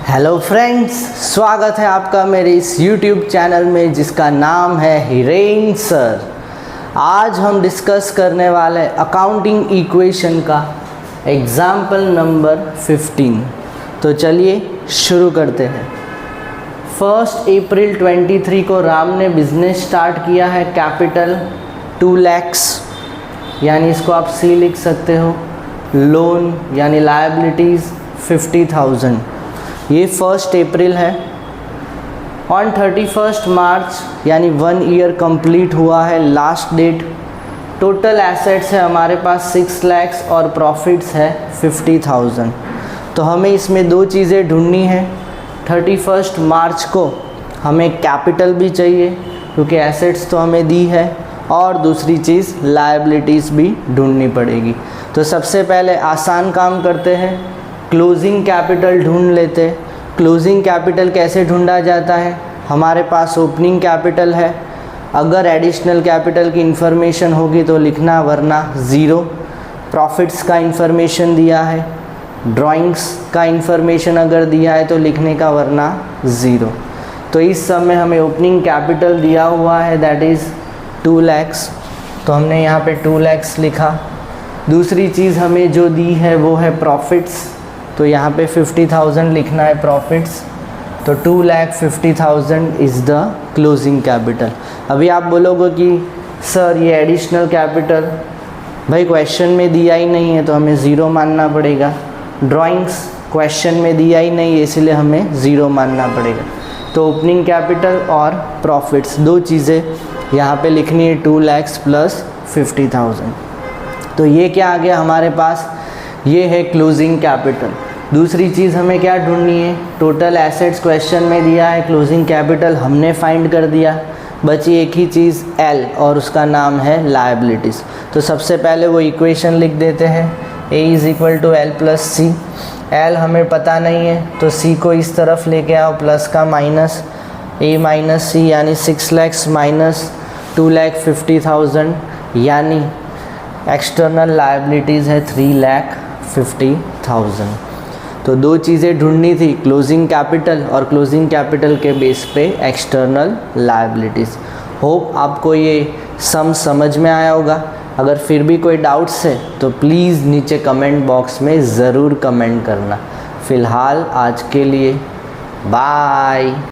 Hello friends, स्वागत है आपका मेरे इस YouTube चैनल में जिसका नाम है हिरेन सर। आज हम डिस्कस करने वाले अकाउंटिंग इक्वेशन का एग्जाम्पल नंबर 15। तो चलिए शुरू करते हैं। 1 अप्रैल 23 को राम ने बिजनेस स्टार्ट किया है। कैपिटल 2 lakhs, यानी इसको आप C लिख सकते हो। लोन यानी लायबिलिटीज़ 50,000। ये 1 अप्रैल है। ऑन 31 मार्च यानी 1 ईयर कंप्लीट हुआ है, लास्ट डेट। टोटल एसेट्स है हमारे पास 6 lakhs और प्रॉफिट्स है 50,000। तो हमें इसमें दो चीज़ें ढूंढनी है। 31 मार्च को हमें कैपिटल भी चाहिए क्योंकि एसेट्स तो हमें दी है, और दूसरी चीज़ लायबिलिटीज़ भी ढूंढनी पड़ेगी। तो सबसे पहले आसान काम करते हैं, क्लोजिंग कैपिटल ढूंढ लेते। क्लोजिंग कैपिटल कैसे ढूंढा जाता है? हमारे पास ओपनिंग कैपिटल है, अगर एडिशनल कैपिटल की इन्फॉर्मेशन होगी तो लिखना, वरना ज़ीरो। प्रॉफिट्स का इन्फॉर्मेशन दिया है, ड्राइंग्स का इन्फॉर्मेशन अगर दिया है तो लिखने का, वरना ज़ीरो। तो इस सब में हमें ओपनिंग कैपिटल दिया हुआ है, दैट इज़ 2 lakhs। तो हमने यहाँ पे 2 lakhs लिखा। दूसरी चीज़ हमें जो दी है वो है प्रॉफिट्स, तो यहाँ पे 50,000 लिखना है प्रॉफिट्स। तो 2,50,000 इज़ द क्लोजिंग कैपिटल। अभी आप बोलोगे कि सर ये एडिशनल कैपिटल भाई क्वेश्चन में दिया ही नहीं है तो हमें ज़ीरो मानना पड़ेगा। ड्राइंग्स क्वेश्चन में दिया ही नहीं है इसलिए हमें ज़ीरो मानना पड़ेगा। तो ओपनिंग कैपिटल और प्रॉफिट्स दो चीज़ें यहाँ पे लिखनी है, 2 lakhs प्लस 50,000। तो ये क्या आ गया हमारे पास? ये है क्लोजिंग कैपिटल। दूसरी चीज़ हमें क्या ढूंढनी है? टोटल एसेट्स क्वेश्चन में दिया है, क्लोजिंग कैपिटल हमने फाइंड कर दिया, बची एक ही चीज़ L, और उसका नाम है लायबिलिटीज़। तो सबसे पहले वो इक्वेशन लिख देते हैं, A = L + C। L हमें पता नहीं है तो C को इस तरफ लेके आओ, प्लस का माइनस, A - C यानी 6 lakhs माइनस 2,50,000, यानी एक्सटर्नल लायबिलिटीज़ है 3,50,000। तो दो चीज़ें ढूंढनी थी, क्लोजिंग कैपिटल और क्लोजिंग कैपिटल के बेस पे एक्सटर्नल लायबिलिटीज़। होप आपको ये सम समझ में आया होगा। अगर फिर भी कोई डाउट्स है तो प्लीज़ नीचे कमेंट बॉक्स में ज़रूर कमेंट करना। फ़िलहाल आज के लिए बाय।